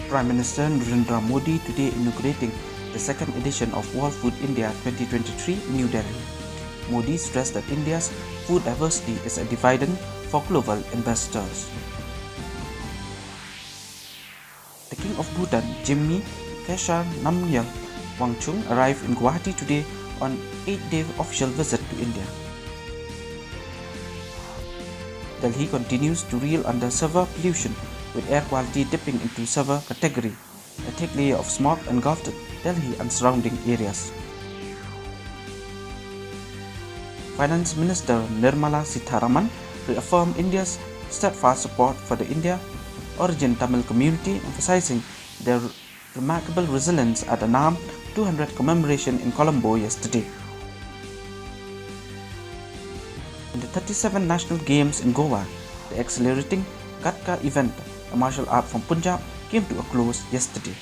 Prime Minister Narendra Modi today inaugurating the second edition of World Food India 2023 New Delhi. Modi stressed that India's food diversity is a dividend for global investors. The King of Bhutan, Jimmy Khesar Namgyal Wangchung, arrived in Guwahati today on an 8-day official visit to India. Delhi continues to reel under severe pollution, with air quality dipping into severe category. A thick layer of smog engulfed Delhi and surrounding areas. Finance Minister Nirmala Sitharaman reaffirmed India's steadfast support for the India origin Tamil community, emphasizing their remarkable resilience at the NAM 200 commemoration in Colombo yesterday. In the 37 National Games in Goa, the accelerating Gatka event, a martial art from Punjab, came to a close yesterday.